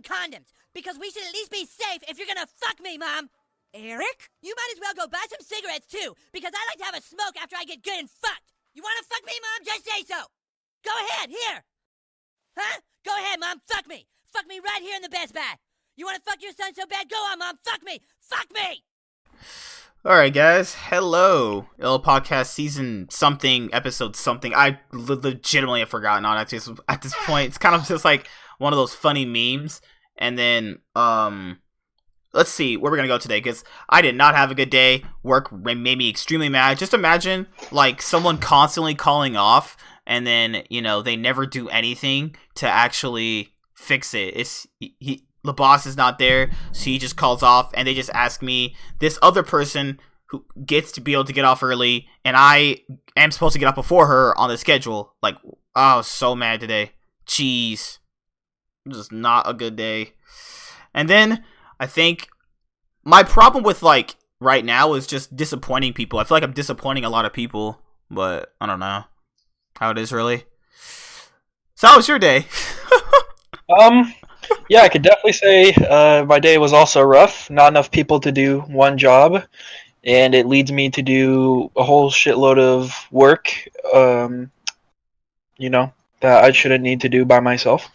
condoms, because we should at least be safe if you're gonna fuck me, Mom. Eric? You might as well go buy some cigarettes, too, because I like to have a smoke after I get good and fucked. You wanna fuck me, Mom? Just say so. Go ahead, here. Huh? Go ahead, Mom, fuck me. Fuck me right here in the Best Buy. You wanna fuck your son so bad? Go on, Mom, fuck me. Fuck me! Alright, guys. Hello. Ill Podcast Season something, Episode something. I legitimately have forgotten on it at this point. It's kind of just like one of those funny memes. And then, let's see where we're gonna go today, because I did not have a good day. Work made me extremely mad. Just imagine, like, someone constantly calling off, and then, you know, they never do anything to actually fix it. The boss is not there, so he just calls off, and they just ask me, this other person who gets to be able to get off early, and I am supposed to get off before her on the schedule. Like, oh, I was so mad today. Jeez. Just not a good day. And then, I think, my problem with, like, right now is just disappointing people. I feel like I'm disappointing a lot of people, but I don't know how it is, really. So, how was your day? Yeah, I could definitely say my day was also rough. Not enough people to do one job, and it leads me to do a whole shitload of work, that I shouldn't need to do by myself.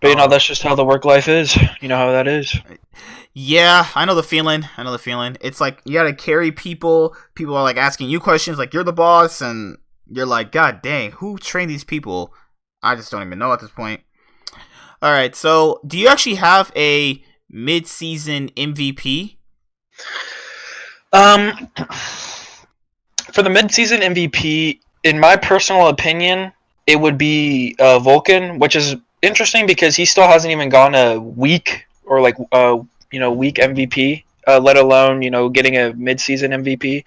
But, that's just how the work life is. You know how that is. Yeah, I know the feeling. It's like, you gotta carry people. People are, like, asking you questions, like, you're the boss, and you're like, God dang, who trained these people? I just don't even know at this point. Alright, so, do you actually have a mid-season MVP? For the mid-season MVP, in my personal opinion, it would be Vulcan, which is interesting because he still hasn't even gone a week or week MVP, let alone getting a mid-season MVP.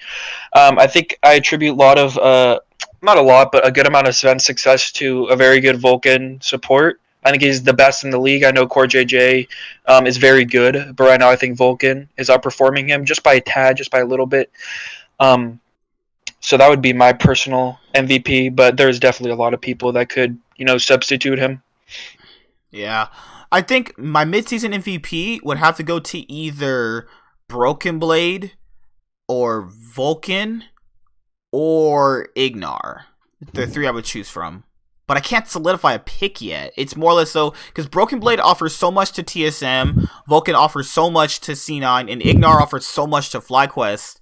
I think I attribute not a lot, but a good amount of Sven's success to a very good Vulcan support. I think he's the best in the league. I know Core JJ is very good, but right now I think Vulcan is outperforming him just by a tad, just by a little bit. So that would be my personal MVP, but there's definitely a lot of people that could, substitute him. Yeah. I think my mid-season MVP would have to go to either Broken Blade or Vulcan or Ignar. The three I would choose from. But I can't solidify a pick yet. It's more or less so, because Broken Blade offers so much to TSM, Vulcan offers so much to C9, and Ignar offers so much to FlyQuest.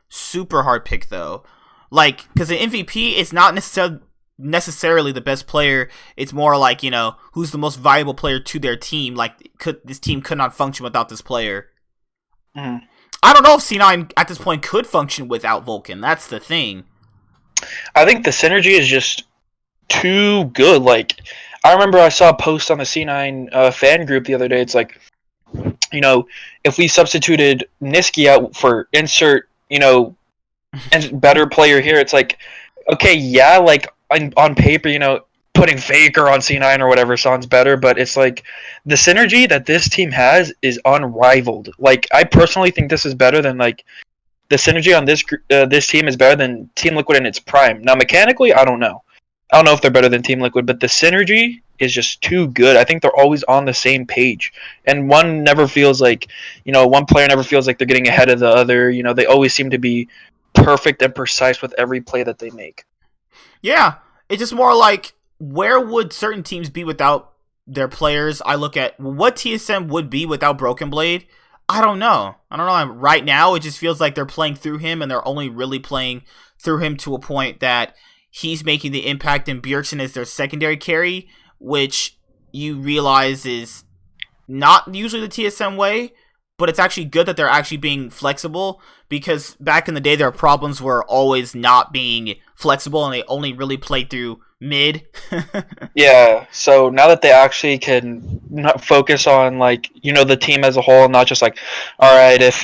Super hard pick, though. Like, because the MVP is not necessarily the best player. It's more like, who's the most valuable player to their team. Like, this team could not function without this player. I don't know if C9 at this point could function without Vulcan. That's the thing. I think the synergy is just too good. Like, I remember I saw a post on the C9 fan group the other day. It's like, if we substituted Niski out for insert, and better player here, it's like, okay, yeah, like on paper, putting Faker on C9 or whatever sounds better, but it's like the synergy that this team has is unrivaled. Like, I personally think this is better than like. The synergy on this team is better than Team Liquid in its prime. Now, mechanically, I don't know. I don't know if they're better than Team Liquid, but the synergy is just too good. I think they're always on the same page. And one never feels like, one player never feels like they're getting ahead of the other. They always seem to be perfect and precise with every play that they make. Yeah, it's just more like, where would certain teams be without their players? I look at what TSM would be without Broken Blade. I don't know. Right now, it just feels like they're playing through him, and they're only really playing through him to a point that he's making the impact, and Bjergsen is their secondary carry, which you realize is not usually the TSM way, but it's actually good that they're actually being flexible, because back in the day, their problems were always not being flexible, and they only really played through mid. Yeah, so now that they actually can not focus on, like, the team as a whole, not just like, all right, if,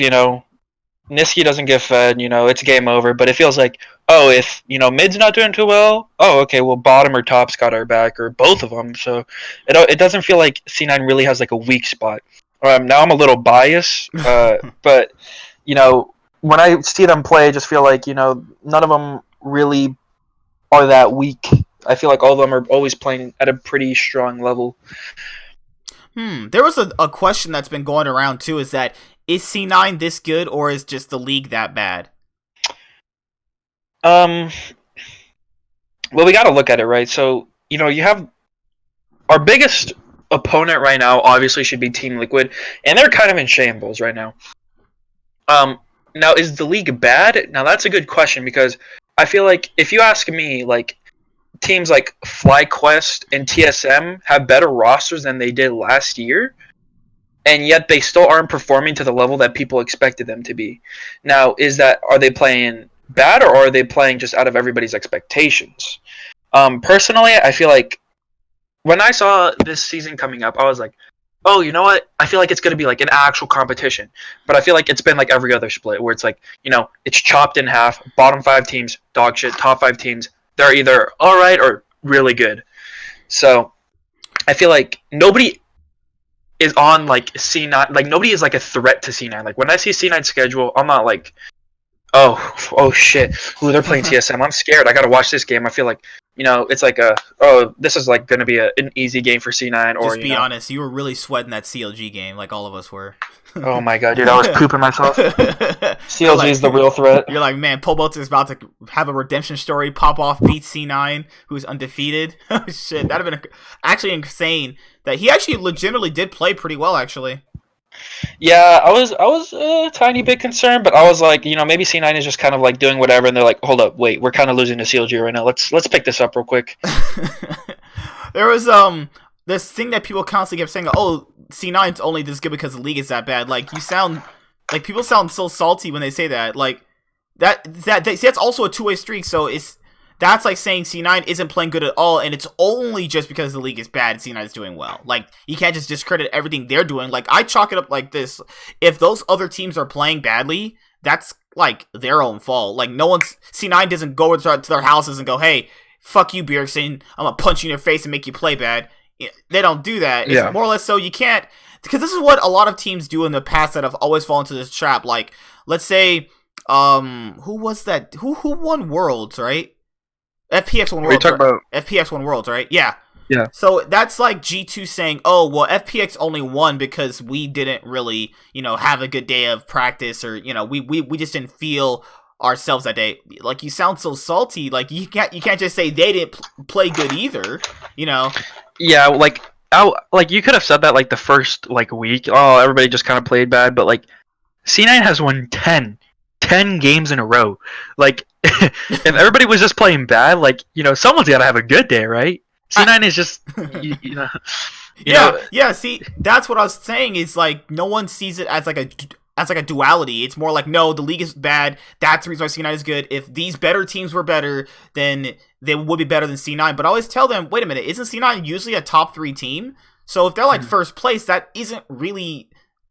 Niski doesn't get fed, it's game over, but it feels like, oh, if, mid's not doing too well, oh, okay, well, bottom or top's got our back, or both of them, so it doesn't feel like C9 really has, like, a weak spot. Now I'm a little biased, but, when I see them play, I just feel like, none of them really are that weak I feel like all of them are always playing at a pretty strong level. There was a question that's been going around too, is is C9 this good, or is just the league that bad? Well, we got to look at it, right? So, you have our biggest opponent right now obviously should be Team Liquid, and they're kind of in shambles right now. Now, is the league bad? Now, that's a good question, because I feel like if you ask me, like, teams like FlyQuest and TSM have better rosters than they did last year, and yet they still aren't performing to the level that people expected them to be. Now, are they playing bad, or are they playing just out of everybody's expectations? Personally, I feel like when I saw this season coming up, I was like, oh, you know what? I feel like it's going to be like an actual competition. But I feel like it's been like every other split where it's like, it's chopped in half. Bottom 5 teams, dog shit. Top 5 teams, they're either all right or really good. So I feel like nobody is on like C9. Like nobody is like a threat to C9. Like when I see C9's schedule, I'm not like, oh shit. Ooh, they're playing TSM. I'm scared. I got to watch this game. I feel like, it's like this is like going to be an easy game for C9. Or just be honest, you were really sweating that CLG game, like all of us were. Oh my god, dude, I was pooping myself. CLG is the real threat. You're like, man, Pobalt is about to have a redemption story, pop off, beat C9, who's undefeated. Shit, that'd have been actually insane. That he actually legitimately did play pretty well, actually. Yeah, I was a tiny bit concerned, but I was like, maybe C9 is just kind of like doing whatever, and they're like, hold up, wait, we're kind of losing to CLG right now. Let's pick this up real quick. There was this thing that people constantly kept saying, oh, C9's only this good because the league is that bad. Like people sound so salty when they say that. Like that's also a two-way streak, so that's like saying C9 isn't playing good at all, and it's only just because the league is bad and C9 is doing well. Like, you can't just discredit everything they're doing. Like, I chalk it up like this. If those other teams are playing badly, that's, like, their own fault. Like, C9 doesn't go to their houses and go, hey, fuck you, Bjergsen, I'm gonna punch you in your face and make you play bad. They don't do that. It's more or less so you can't, because this is what a lot of teams do in the past that have always fallen into this trap. Like, let's say, who was that? Who won Worlds, right? FPX won Worlds. What are you talking about? FPX won Worlds, right? Yeah. Yeah. So that's like G2 saying, oh, well, FPX only won because we didn't really, have a good day of practice, or, we just didn't feel ourselves that day. Like, you sound so salty. Like, you can't just say they didn't play good either, Yeah, like you could have said that like the first like week. Oh, everybody just kind of played bad, but like C9 has won 10 games in a row. Like, if everybody was just playing bad, like, someone's got to have a good day, right? C9 is just, Yeah, see, that's what I was saying, is, like, no one sees it as, like, a duality. It's more like, no, the league is bad, that's the reason why C9 is good. If these better teams were better, then they would be better than C9. But I always tell them, wait a minute, isn't C9 usually a top 3 team? So if they're, like, first place, that isn't really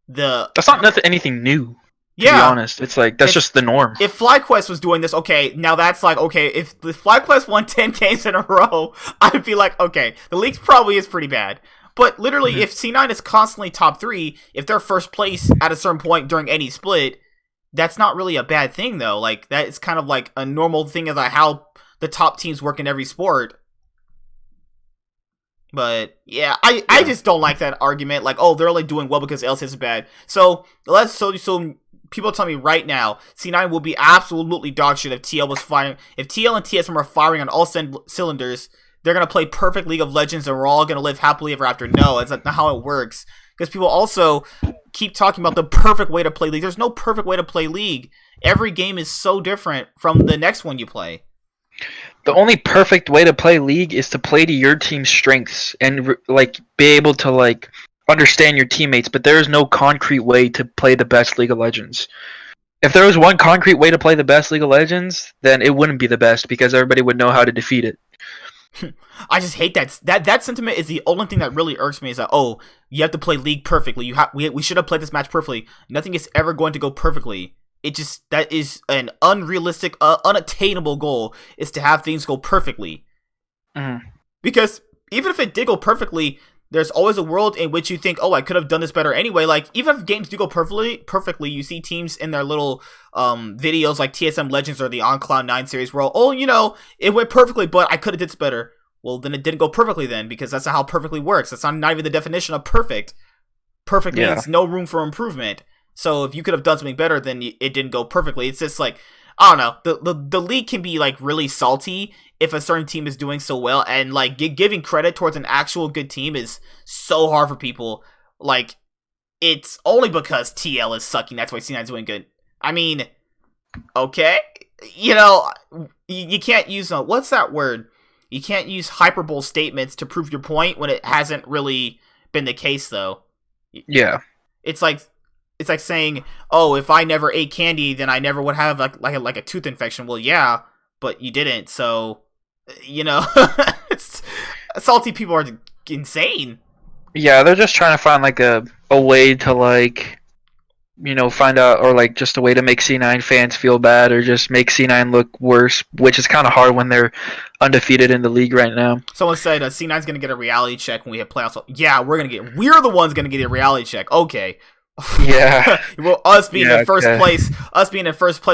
That's not anything new. To be honest, it's like that's just the norm. If FlyQuest was doing this, okay, now that's like, okay, if the FlyQuest won 10 games in a row, I'd be like, okay, the league probably is pretty bad. But literally, if C9 is constantly top 3, if they're first place at a certain point during any split, that's not really a bad thing, though. Like, that is kind of like a normal thing of like how the top teams work in every sport. But yeah, I just don't like that argument. Like, oh, they're only doing well because LCS is bad. So people tell me right now, C9 will be absolutely dog shit if TL was firing. If TL and TSM are firing on all cylinders, they're gonna play perfect League of Legends and we're all gonna live happily ever after. No, it's not how it works. Because people also keep talking about the perfect way to play League. There's no perfect way to play League. Every game is so different from the next one you play. The only perfect way to play League is to play to your team's strengths and like be able to like understand your teammates, but there is no concrete way to play the best League of Legends. If there was one concrete way to play the best League of Legends, then it wouldn't be the best because everybody would know how to defeat it. I just hate that sentiment. Is the only thing that really irks me, is that, oh, you have to play League perfectly. We should have played this match perfectly. Nothing is ever going to go perfectly. That is an unrealistic, unattainable goal, is to have things go perfectly. Because even if it did go perfectly, there's always a world in which you think, oh, I could have done this better anyway. Like, even if games do go perfectly, you see teams in their little videos like TSM Legends or the On Cloud 9 series where, oh, it went perfectly, but I could have did this better. Well, then it didn't go perfectly then, because that's not how perfectly works. That's not even the definition of perfect. Perfect means no room for improvement. So if you could have done something better, then it didn't go perfectly. It's just like, I don't know. The league can be like really salty if a certain team is doing so well, and like giving credit towards an actual good team is so hard for people. Like, it's only because TL is sucking. That's why C9's doing good. I mean, okay, you know, you can't use what's that word? You can't use hyperbole statements to prove your point when it hasn't really been the case, though. Yeah. It's like saying, "Oh, if I never ate candy, then I never would have like a tooth infection." Well, yeah, but you didn't, so you know, salty people are insane. Yeah, they're just trying to find like a way to like, you know, find out, or like just a way to make C9 fans feel bad, or just make C9 look worse, which is kind of hard when they're undefeated in the league right now. Someone said C9's gonna get a reality check when we hit playoffs. Yeah, we're the ones gonna get a reality check. Okay. Yeah. Well, us being in first place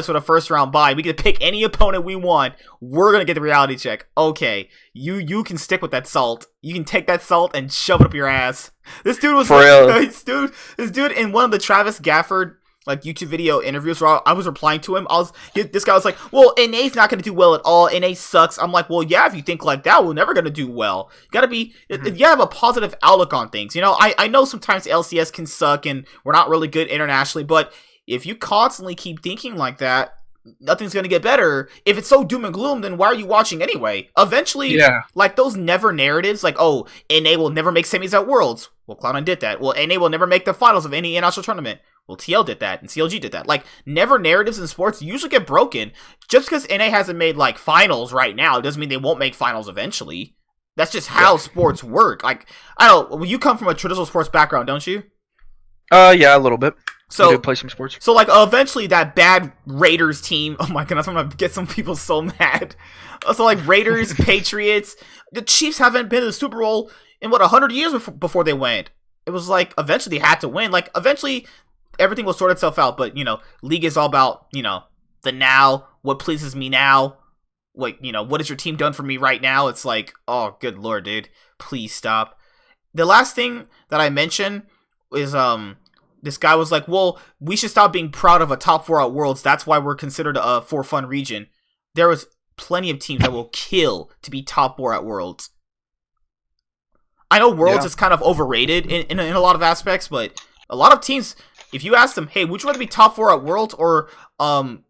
with a first round bye, we can pick any opponent we want. We're gonna get the reality check. Okay, you can stick with that salt. You can take that salt and shove it up your ass. This dude was this dude in one of the Travis Gafford like YouTube video interviews where I was replying to him. This guy was like, "Well, NA's not gonna do well at all. NA sucks." I'm like, "Well, yeah, if you think like that, we're never gonna do well. You gotta have a positive outlook on things. You know, I know sometimes LCS can suck and we're not really good internationally, but if you constantly keep thinking like that, nothing's gonna get better. If it's so doom and gloom, then why are you watching anyway? Eventually, like those never narratives, like, oh, NA will never make semis at Worlds. Well, Cloud9 did that. Well, NA will never make the finals of any international tournament. Well, TL did that, and CLG did that. Like, never narratives in sports usually get broken. Just because NA hasn't made, like, finals right now doesn't mean they won't make finals eventually. That's just how sports work. Like, I don't know, you come from a traditional sports background, don't you? Yeah, a little bit. So, I do play some sports. So, like, eventually that bad Raiders team, oh my goodness, I'm gonna get some people so mad. So, like, Raiders, Patriots, the Chiefs haven't been to the Super Bowl in, 100 years before they went. It was like, eventually they had to win. Like, eventually everything will sort itself out, but, you know, league is all about, you know, the now, what pleases me now, what, you know, what has your team done for me right now? It's like, oh, good lord, dude, please stop. The last thing that I mentioned is, this guy was like, well, we should stop being proud of a top 4 at Worlds, that's why we're considered a for fun region. There was plenty of teams that will kill to be top 4 at Worlds. I know Worlds is kind of overrated in a lot of aspects, but a lot of teams, if you ask them, hey, would you rather be top 4 at Worlds or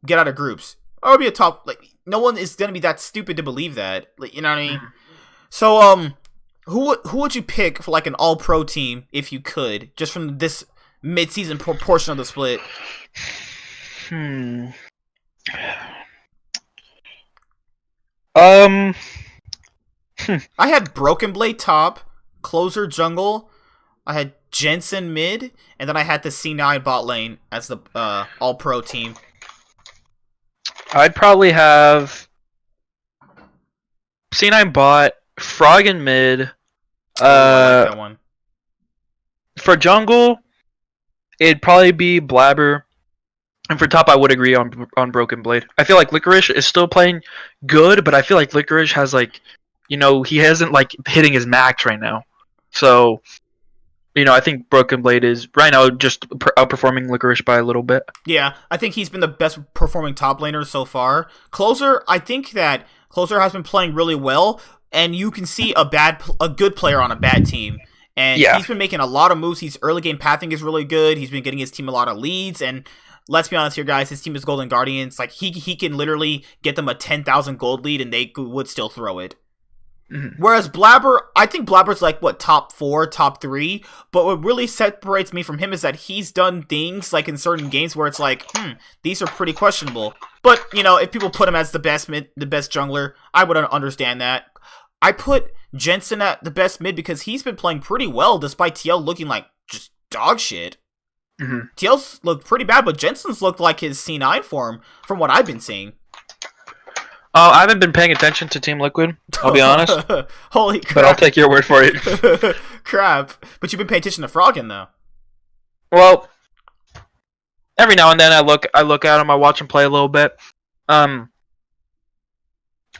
get out of groups? Or be a top, like, no one is gonna be that stupid to believe that. Like, you know what I mean? So who would you pick for like an all pro team if you could, just from this mid-season portion of the split? I had Broken Blade top, Closer jungle, I had Jensen mid, and then I had the C9 bot lane as the all-pro team. I'd probably have C9 bot, Frog in mid. I like that one. For jungle, it'd probably be Blabber. And for top, I would agree on Broken Blade. I feel like Licorice is still playing good, but I feel like Licorice has, like, you know, he hasn't, like, hitting his max right now. So, you know, I think Broken Blade is, right now, just outperforming Licorice by a little bit. Yeah, I think he's been the best performing top laner so far. Closer, I think that Closer has been playing really well, and you can see a good player on a bad team. And he's been making a lot of moves. His early game pathing is really good. He's been getting his team a lot of leads, and let's be honest here, guys, his team is Golden Guardians. Like, he can literally get them a 10,000 gold lead, and they would still throw it. Whereas Blabber, I think Blabber's like, top 4, top 3, but what really separates me from him is that he's done things, like, in certain games where it's like, these are pretty questionable. But, you know, if people put him as the best jungler, I would understand that. I put Jensen at the best mid because he's been playing pretty well, despite TL looking like just dog shit. TL's looked pretty bad, but Jensen's looked like his C9 form, from what I've been seeing. I haven't been paying attention to Team Liquid, I'll be honest. Holy crap. But I'll take your word for it. Crap. But you've been paying attention to Froggen, though. Well, every now and then I look at him, I watch him play a little bit. I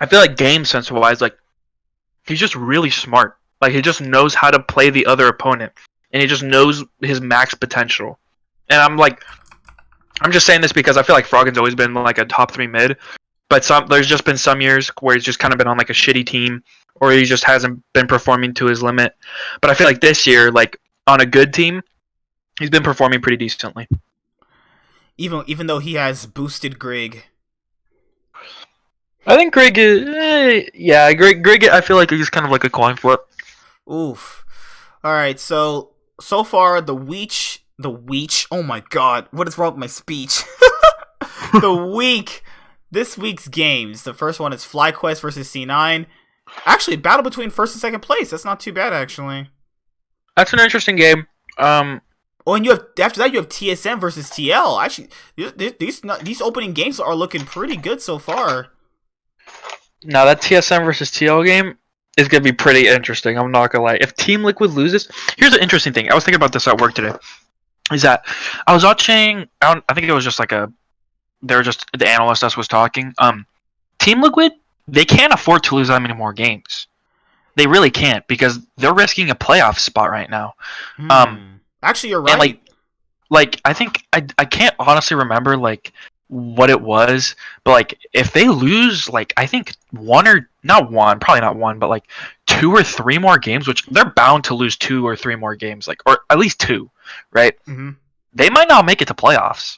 feel like game sense-wise, like, He's just really smart. Like, he just knows how to play the other opponent, and he just knows his max potential. And I'm just saying this because I feel like Froggen's always been like a top 3 mid, but there's just been some years where he's just kind of been on like a shitty team, or he just hasn't been performing to his limit. But I feel like this year, like on a good team, he's been performing pretty decently. Even though he has boosted Grig. I think Grig is, Grig. I feel like he's kind of like a coin flip. Oof. All right, so far the Weech. Oh my god, what is wrong with my speech? This week's games. The first one is FlyQuest versus C9. Actually, battle between first and second place. That's not too bad, actually. That's an interesting game. Oh, and after that you have TSM versus TL. Actually, these opening games are looking pretty good so far. Now that TSM versus TL game is gonna be pretty interesting. I'm not gonna lie. If Team Liquid loses, here's an interesting thing. I was thinking about this at work today. Is that I was watching? I think it was just like the analyst us was talking. Team Liquid, they can't afford to lose that many more games. They really can't, because they're risking a playoff spot right now. Actually, you're right. And like I think I can't honestly remember like what it was, but like if they lose like I think probably not one, but like 2 or 3 more games, which they're bound to lose 2 or 3 more games, like, or at least 2, right? Mm-hmm. They might not make it to playoffs.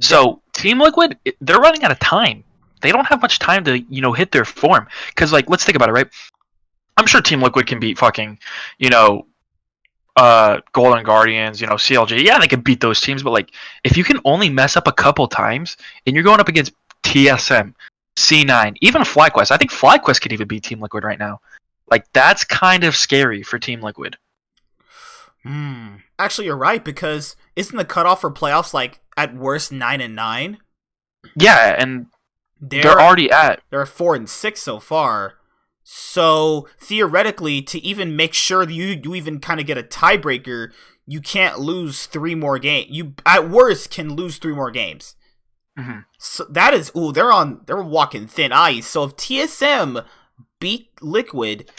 So Team Liquid, they're running out of time. They don't have much time to hit their form, because like let's think about it, right? I'm sure Team Liquid can beat fucking Golden Guardians, CLG. Yeah, they can beat those teams, but like if you can only mess up a couple times and you're going up against TSM, C9, even FlyQuest. I think FlyQuest could even beat Team Liquid right now. Like, that's kind of scary for Team Liquid. Actually, you're right, because isn't the cutoff for playoffs like at worst 9-9? Yeah, and they're already at. They're 4-6 so far. So theoretically, to even make sure that you even kind of get a tiebreaker, you can't lose 3 more games. You at worst can lose 3 more games. Mm-hmm. So that is they're walking thin ice. So if TSM beat Liquid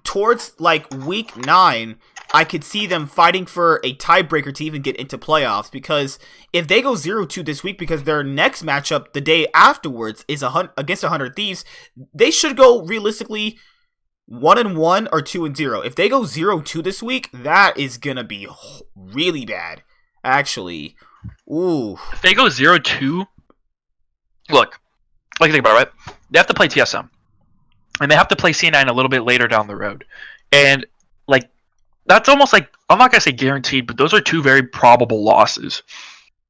towards like week 9, I could see them fighting for a tiebreaker to even get into playoffs, because if they go 0-2 this week, because their next matchup the day afterwards is against 100 Thieves, they should go realistically 1-1 or 2-0. If they go 0-2 this week, that is gonna be really bad. Actually, ooh. If they go 0-2, look, like think about it, right? They have to play TSM, and they have to play C9 a little bit later down the road, and like. That's almost like, I'm not going to say guaranteed, but those are 2 very probable losses.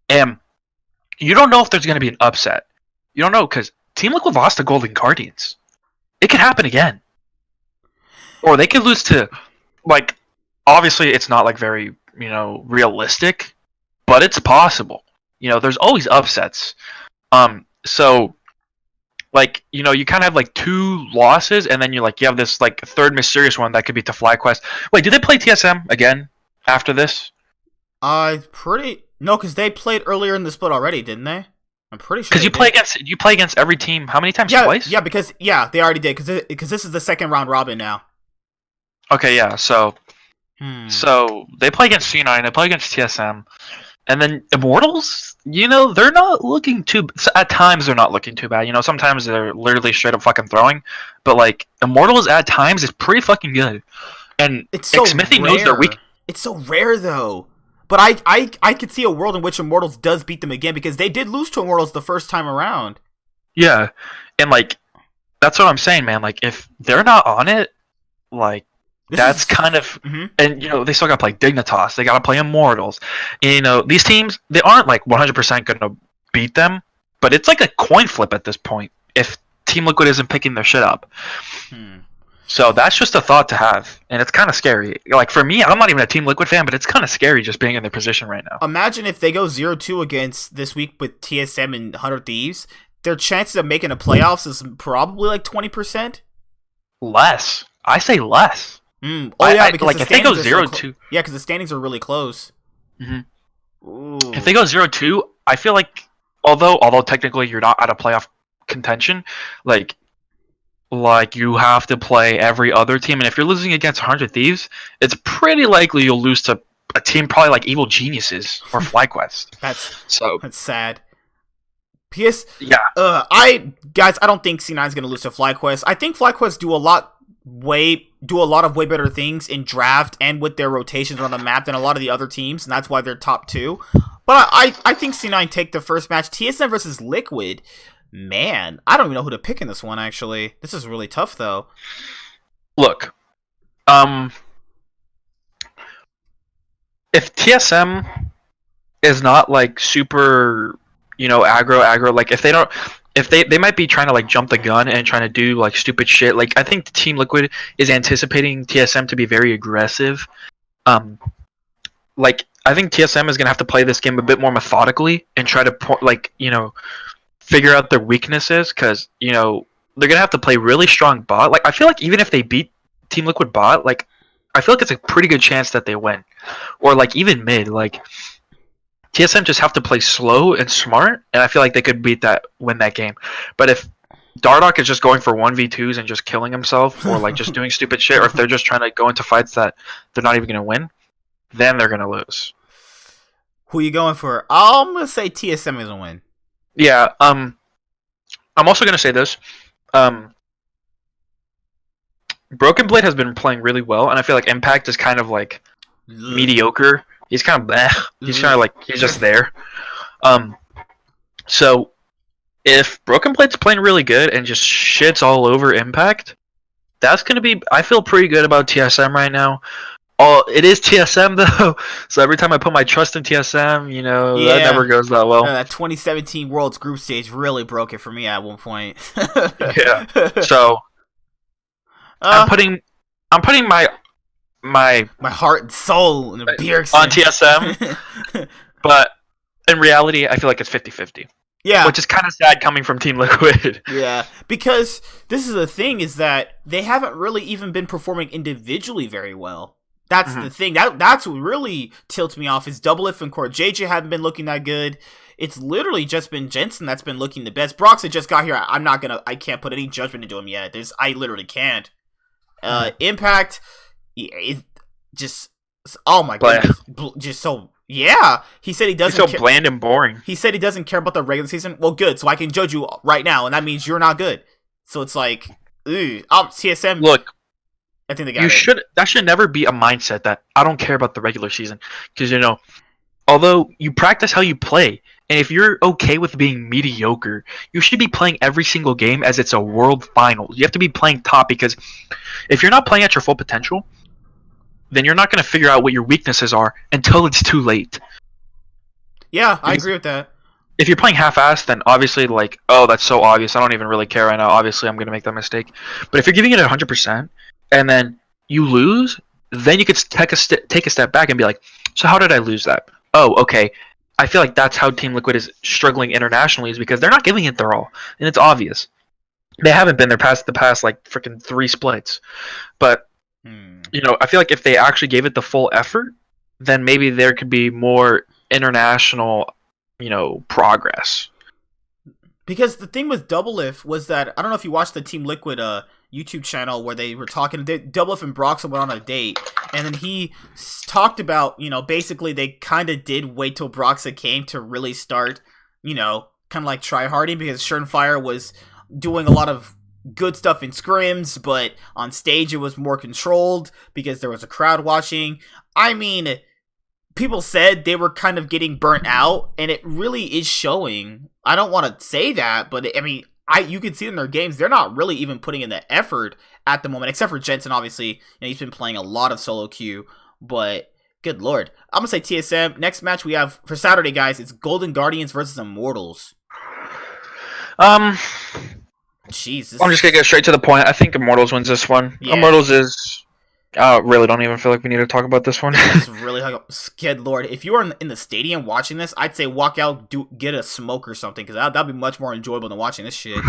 And you don't know if there's going to be an upset. You don't know, because Team Liquid lost to Golden Guardians. It could happen again. Or they could lose to, like, obviously it's not like very, realistic, but it's possible. There's always upsets. So... like, you kind of have like 2 losses, and then you have this like third mysterious one that could be to FlyQuest. Wait, did they play TSM again after this? No, because they played earlier in the split already, didn't they? I'm pretty sure. Because you play against every team. How many times? Yeah, Twice? Yeah, because they already did. Because this is the second round robin now. Okay, yeah. So they play against C9. They play against TSM. And then Immortals, they're not looking too... At times, they're not looking too bad. Sometimes they're literally straight up fucking throwing. But, like, Immortals at times is pretty fucking good. And it's so Smithy knows they're weak. It's so rare, though. But I could see a world in which Immortals does beat them again, because they did lose to Immortals the first time around. Yeah. And, like, that's what I'm saying, man. Like, if they're not on it, like... That's kind of, and they still got to play Dignitas. They got to play Immortals. And, these teams, they aren't like 100% going to beat them, but it's like a coin flip at this point if Team Liquid isn't picking their shit up. So that's just a thought to have, and it's kind of scary. Like for me, I'm not even a Team Liquid fan, but it's kind of scary just being in their position right now. Imagine if they go 0-2 against this week with TSM and 100 Thieves, their chances of making the playoffs is probably like 20%. Less. I say less. Oh yeah, because like if they go 0-2, yeah, because the standings are really close. If they go 0-2, I feel like although technically you're not out of playoff contention, like like you have to play every other team, and if you're losing against 100 Thieves, it's pretty likely you'll lose to a team probably like Evil Geniuses or FlyQuest. So That's sad. PS, yeah, I don't think C9's gonna lose to FlyQuest. I think FlyQuest do a lot of way better things in draft and with their rotations on the map than a lot of the other teams, and that's why they're top 2. But I think C9 take the first match. TSM versus Liquid. Man, I don't even know who to pick in this one, actually. This is really tough, though. look, if TSM is not like super, aggro, like if they might be trying to like jump the gun and trying to do like stupid shit. Like I think Team Liquid is anticipating TSM to be very aggressive. Like I think TSM is gonna have to play this game a bit more methodically and try to figure out their weaknesses, because they're gonna have to play really strong bot. Like I feel like even if they beat Team Liquid bot, like I feel like it's a pretty good chance that they win, or like even mid. Like TSM just have to play slow and smart, and I feel like they could win that game. But if Dardoch is just going for 1v2s and just killing himself, or like just doing stupid shit, or if they're just trying to go into fights that they're not even gonna win, then they're gonna lose. Who you going for? I'm gonna say TSM is gonna win. Yeah. I'm also gonna say this. Broken Blade has been playing really well, and I feel like Impact is kind of like mediocre. He's kind of bleh. He's kind of like he's just there. So if Broken Blade's playing really good and just shits all over Impact, that's gonna be. I feel pretty good about TSM right now. Oh, it is TSM though, so every time I put my trust in TSM, that never goes that well. That 2017 Worlds group stage really broke it for me at one point. Yeah. So I'm putting my heart and soul in a beer on TSM, but in reality, I feel like it's 50-50. Yeah, which is kind of sad coming from Team Liquid. Yeah, because this is the thing, is that they haven't really even been performing individually very well. That's the thing. That's what really tilts me off, is Doublelift and Core JJ haven't been looking that good. It's literally just been Jensen that's been looking the best. Broxah just got here. I can't put any judgment into him yet. I literally can't. Impact, oh my goodness, just so. Yeah, he said he doesn't. He's so bland and boring. He said he doesn't care about the regular season. Well, good. So I can judge you right now, and that means you're not good. So it's like, TSM. Look, I think they got That should never be a mindset that I don't care about the regular season, because although you practice how you play, and if you're okay with being mediocre, you should be playing every single game as it's a world final. You have to be playing top, because if you're not playing at your full potential, then you're not going to figure out what your weaknesses are until it's too late. Yeah, I agree with that. If you're playing half-assed, then obviously, that's so obvious, I don't even really care right now. Obviously, I'm going to make that mistake. But if you're giving it 100%, and then you lose, then you could take a step back and be like, so how did I lose that? Oh, okay. I feel like that's how Team Liquid is struggling internationally, is because they're not giving it their all. And it's obvious. They haven't been there past the past, freaking 3 splits. But I feel like if they actually gave it the full effort, then maybe there could be more international, progress. Because the thing with Doublelift was that, I don't know if you watched the Team Liquid YouTube channel where they were talking, Doublelift and Broxah went on a date, and then he talked about, basically they kind of did wait till Broxah came to really start, kind of like try-harding, because Surenfire was doing a lot of good stuff in scrims, but on stage it was more controlled because there was a crowd watching. I mean, people said they were kind of getting burnt out, and it really is showing. I don't want to say that, but I mean, you can see in their games, they're not really even putting in the effort at the moment, except for Jensen, obviously. He's been playing a lot of solo queue, but good lord. I'm going to say TSM. Next match we have for Saturday, guys, it's Golden Guardians versus Immortals. Jesus. I'm just gonna get straight to the point. I think Immortals wins this one. Yeah. Immortals is. I really don't even feel like we need to talk about this one. It's really good lord. If you are in the stadium watching this, I'd say walk out, get a smoke or something, because that'd be much more enjoyable than watching this shit.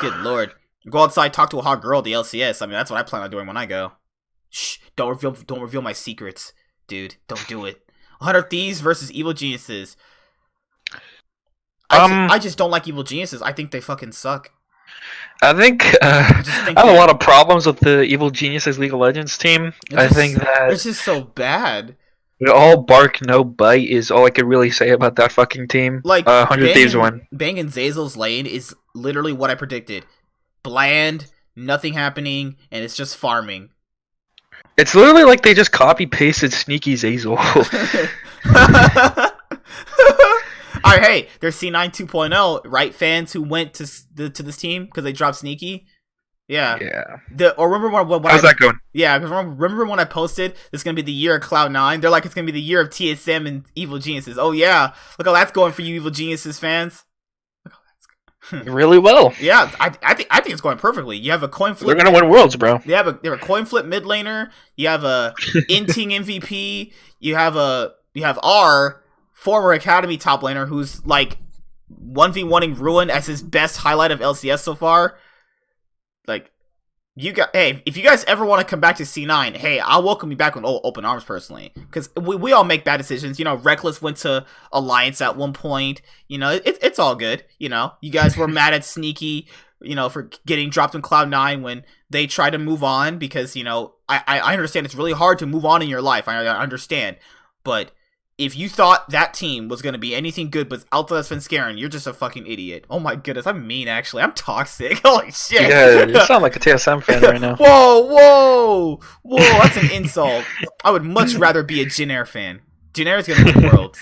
Good lord. Go outside, talk to a hot girl at the LCS. I mean, that's what I plan on doing when I go. Shh. Don't reveal my secrets, dude. Don't do it. 100 Thieves versus Evil Geniuses. I just don't like Evil Geniuses. I think they fucking suck. I think just think I have a that- lot of problems with the Evil Geniuses League of Legends team. I think that it's just so bad. all bark, no bite is all I could really say about that fucking team. Like 100 Thieves win. Bang and Zazel's lane is literally what I predicted. Bland, nothing happening, and it's just farming. It's literally like they just copy pasted Sneaky Zazel. All right, hey, there's C9 2.0, right? Fans who went to this team because they dropped Sneaky. Yeah. Yeah. Or remember when How's that going? Yeah, because remember when I posted this is gonna be the year of Cloud9? They're like it's gonna be the year of TSM and Evil Geniuses. Oh yeah, look how that's going for you, Evil Geniuses fans. Really well. Yeah, I think it's going perfectly. You have a coin flip. They're gonna win worlds, bro. They have a coin flip mid laner. You have a Inting MVP. You have R, former Academy top laner, who's like 1v1ing Ruin as his best highlight of LCS so far. Like, hey, if you guys ever want to come back to C9, hey, I'll welcome you back with open arms personally, because we all make bad decisions. You know, Reckless went to Alliance at one point. You know, it's all good. You know, you guys were mad at Sneaky, you know, for getting dropped in Cloud9 when they try to move on, because, you know, I understand it's really hard to move on in your life. I understand, but if you thought that team was going to be anything good but outside of Svenskeren, you're just a fucking idiot. Oh my goodness, I'm mean, actually. I'm toxic. Holy shit. Yeah, you sound like a TSM fan right now. Whoa, that's an insult. I would much rather be a Jin Air fan. Jin Air is going to win worlds.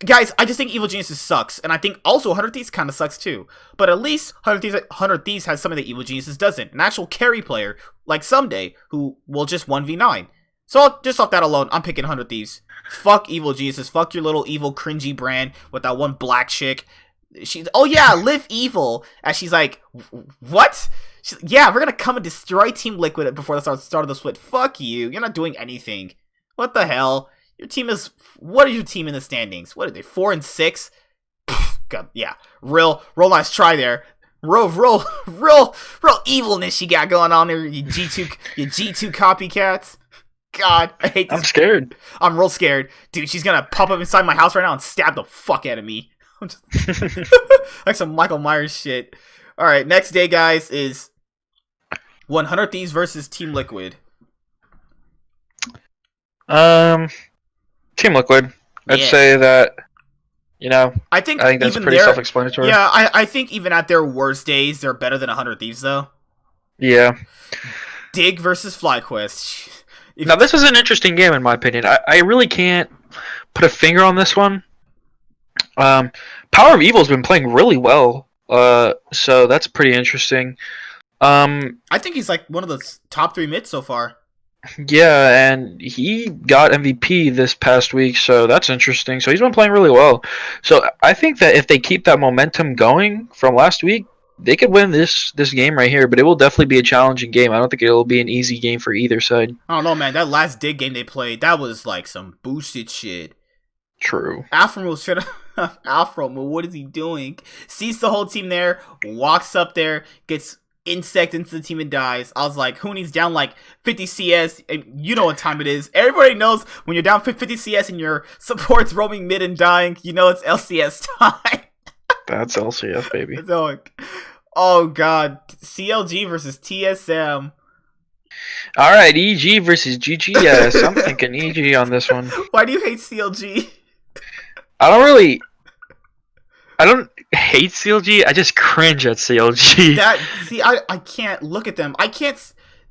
Guys, I just think Evil Geniuses sucks, and I think also 100 Thieves kind of sucks too. But at least 100 Thieves has something that Evil Geniuses doesn't. An actual carry player, like Someday, who will just 1v9. So just off that alone, I'm picking 100 Thieves. Fuck Evil Geniuses. Fuck your little evil cringy brand with that one black chick. She's, oh yeah, live evil. As she's like, what? Yeah, we're gonna come and destroy Team Liquid before the start of the split. Fuck you. You're not doing anything. What the hell? Your team is, what is your team in the standings? What are they, 4 and 6? God, yeah. Real nice try there. Real evilness you got going on there, you G2 copycats. God, I hate this. I'm scared. I'm real scared. Dude, she's gonna pop up inside my house right now and stab the fuck out of me. I'm just like some Michael Myers shit. Alright, next day, guys, is 100 Thieves versus Team Liquid. Team Liquid. I'd Yeah. say that, you know, I think that's even pretty self-explanatory. Yeah, I think even at their worst days, they're better than 100 Thieves, though. Yeah. Dig versus FlyQuest. Now, this is an interesting game, in my opinion. I really can't put a finger on this one. Power of Evil's been playing really well, so that's pretty interesting. I think he's like one of the top 3 mids so far. Yeah, and he got MVP this past week, so that's interesting. So he's been playing really well. So I think that if they keep that momentum going from last week, they could win this game right here, but it will definitely be a challenging game. I don't think it will be an easy game for either side. I don't know, man. That last Dig game they played, that was like some boosted shit. True. Afro was straight up. Afro, what is he doing? Sees the whole team there, walks up there, gets insect into the team and dies. I was like, Hooney's down like 50 CS, and you know what time it is. Everybody knows when you're down 50 CS and your support's roaming mid and dying, you know it's LCS time. That's LCS, baby. Oh god, CLG versus TSM. All right, EG versus GGS. I'm thinking EG on this one. Why do you hate CLG? I don't hate CLG. I just cringe at CLG. I can't look at them.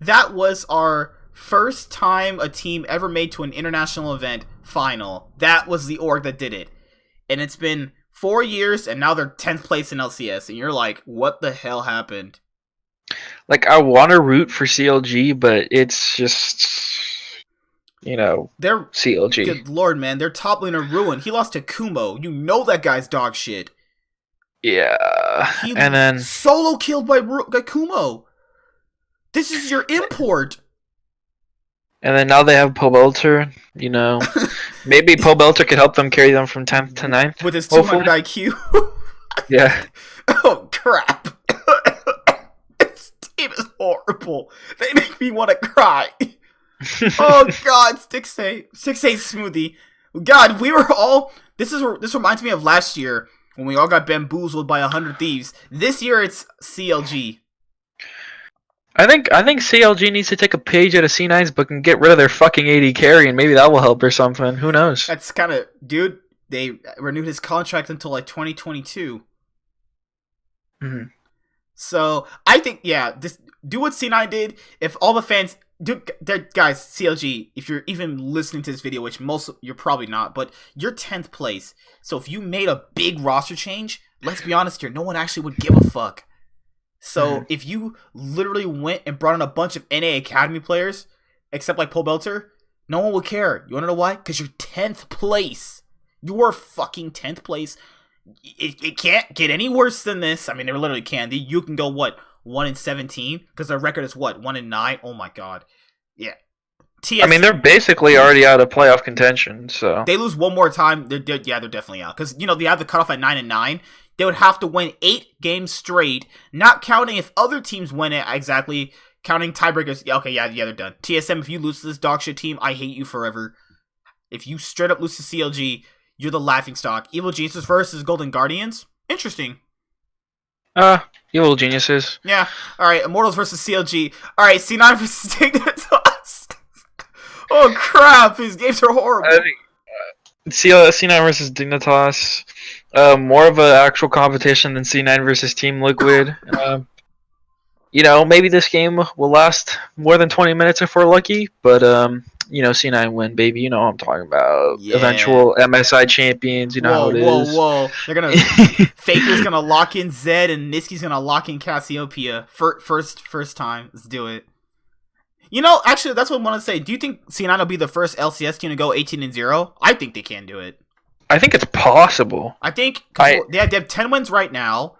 That was our first time a team ever made to an international event final. That was the org that did it. And it's been 4 years, and now they're 10th place in LCS, and you're like, what the hell happened? Like, I want to root for CLG, but it's just, you know, They're CLG. good lord, man. Their top laner Ruin. He lost to Kumo. You know that guy's dog shit. Yeah, He and then solo killed by Kumo. This is your import. and then now they have Pobelter. You know, maybe Pobelter could help them carry them from 10th to 9th. With his hopefully. 200 IQ. Yeah. Oh, crap. This team is horrible. They make me want to cry. Oh, God. 6-8 smoothie. God, we were all... This reminds me of last year when we all got bamboozled by 100 Thieves. This year it's CLG. I think CLG needs to take a page out of C9's book and get rid of their fucking AD carry, and maybe that will help or something. Who knows? That's kind of, dude. They renewed his contract until like 2022. Mm-hmm. So I think, yeah, this do what C9 did. If all the fans, guys, CLG, if you're even listening to this video, which you're probably not, but you're 10th place. So if you made a big roster change, let's be honest here, no one actually would give a fuck. So if you literally went and brought in a bunch of NA Academy players, except like Paul Belter, no one would care. You want to know why? Because you're 10th place. You're fucking 10th place. It can't get any worse than this. I mean, it literally can. You can go, what, 1-17? Because their record is, what, 1-9? Oh my god. Yeah. I mean, they're basically already out of playoff contention, so... They lose one more time, they're definitely out. Because, they have the cutoff at 9-9. They would have to win 8 games straight, not counting if other teams win it exactly, counting tiebreakers. Yeah, okay, yeah, they're done. TSM, if you lose to this dog shit team, I hate you forever. If you straight up lose to CLG, you're the laughingstock. Evil Geniuses versus Golden Guardians? Interesting. Evil Geniuses. Yeah. Alright, Immortals versus CLG. Alright, C9 versus Dignitas. Oh crap, his games are horrible. I think C9 versus Dignitas. More of an actual competition than C9 versus Team Liquid. Maybe this game will last more than 20 minutes if we're lucky, but C9 win, baby. You know what I'm talking about. Yeah. Eventual MSI champions. You know how it is. Whoa. They're gonna Faker's gonna lock in Zed and Niski's gonna lock in Cassiopeia. First time. Let's do it. Actually, that's what I want to say. Do you think C9 will be the first LCS team to go 18-0? I think they can do it. I think it's possible. I think they have 10 wins right now.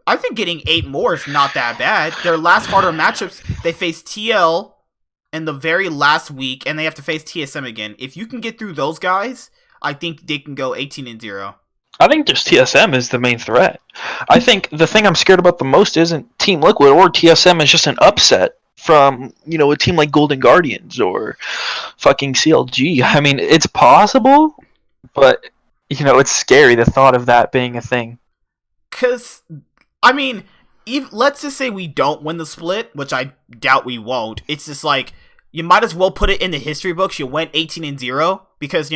I think getting 8 more is not that bad. Their last harder matchups, they face TL in the very last week, and they have to face TSM again. If you can get through those guys, I think they can go 18-0. I think just TSM is the main threat. I think the thing I'm scared about the most isn't Team Liquid or TSM. It's just an upset from, a team like Golden Guardians or fucking CLG. I mean, it's possible, but, it's scary, the thought of that being a thing. Because, I mean, let's just say we don't win the split, which I doubt we won't. It's just like, you might as well put it in the history books. You went 18-0 because,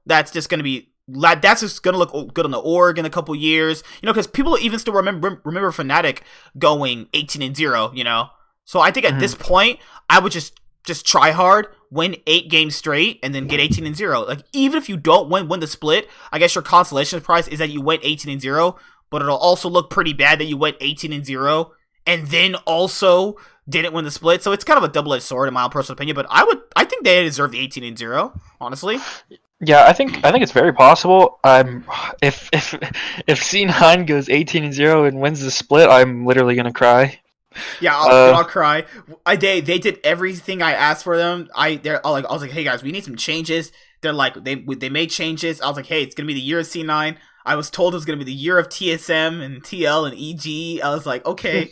that's just going to be, that's just going to look good on the org in a couple years. Because people even still remember Fnatic going 18-0, So I think at this point, I would just try hard, win 8 games straight, and then get 18-0. Like, even if you don't win the split, I guess your consolation prize is that you went 18-0, but it'll also look pretty bad that you went 18-0 and then also didn't win the split. So it's kind of a double-edged sword in my own personal opinion, but I think they deserve the 18-0, honestly. Yeah, I think it's very possible. If C9 goes 18-0 and wins the split, I'm literally gonna cry. Yeah, I'll cry. They did everything I asked for them. I was like, hey guys, we need some changes. They're like, they made changes. I was like, hey, it's gonna be the year of C9. I was told it was gonna be the year of TSM and TL and EG. I was like, okay.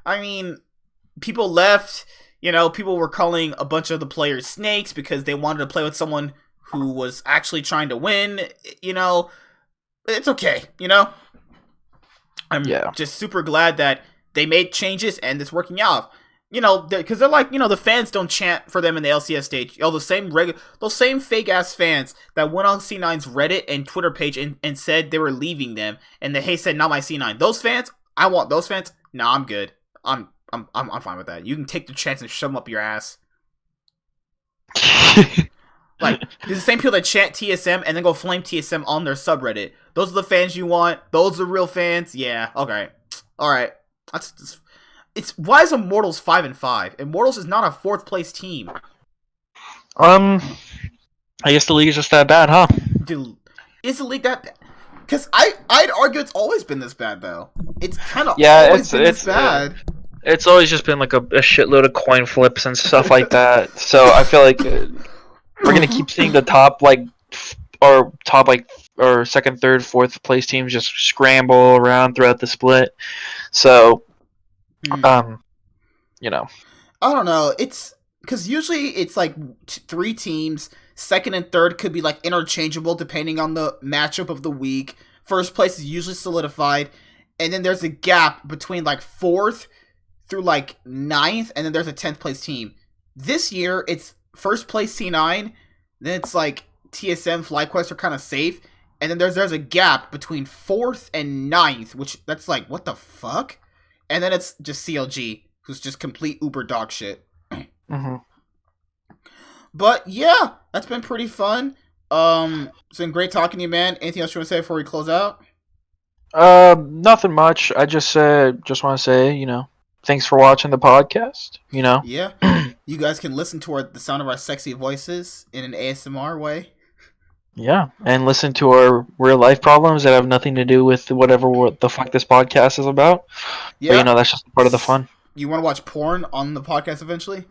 I mean, people left. People were calling a bunch of the players snakes because they wanted to play with someone who was actually trying to win. It's okay. I'm just super glad that they made changes and it's working out. Because they're like, the fans don't chant for them in the LCS stage. Those same fake ass fans that went on C9's Reddit and Twitter page and said they were leaving them, and they said, "Not my C9." Those fans, I want those fans. No, I'm good. I'm fine with that. You can take the chance and shove them up your ass. Like, these are the same people that chant TSM and then go flame TSM on their subreddit. Those are the fans you want. Those are real fans. Yeah. Okay. All right. It's why is Immortals 5-5? Immortals is not a 4th place team. I guess the league is just that bad, huh? Dude, is the league that bad? Because I'd argue it's always been this bad though. It's kind of always been this bad. It's always just been like a shitload of coin flips and stuff like that. So I feel like we're gonna keep seeing the top or second, third, fourth place teams just scramble around throughout the split. So, I don't know. It's because usually it's like 3 teams. Second and third could be like interchangeable depending on the matchup of the week. first place is usually solidified, and then there's a gap between like 4th through like 9th, and then there's a 10th place team. This year, it's first place C9, then it's like TSM, FlyQuest are kind of safe, and then there's a gap between 4th and 9th, which that's like, what the fuck? And then it's just CLG, who's just complete uber dog shit. Mm-hmm. But yeah, that's been pretty fun. It's been great talking to you, man. Anything else you want to say before we close out? Nothing much. I just want to say, thanks for watching the podcast. Yeah. You guys can listen to the sound of our sexy voices in an ASMR way. Yeah, and listen to our real life problems that have nothing to do with what the fuck this podcast is about. Yeah. But that's just part of the fun. You want to watch porn on the podcast eventually?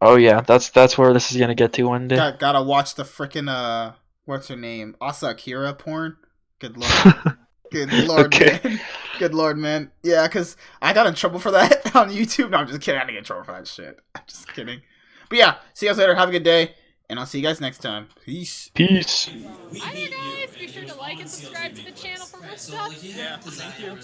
Oh yeah, that's where this is gonna get to one day. Gotta watch the frickin' what's her name? Asa Akira porn. Good lord. Good lord, Okay. man. Good lord, man. Yeah, because I got in trouble for that on YouTube. No, I'm just kidding. I didn't get in trouble for that shit. I'm just kidding. But yeah, see you guys later. Have a good day. And I'll see you guys next time. Peace. Peace. Hi there, guys. Be sure to like and subscribe to the channel for more stuff. Yeah, thank you.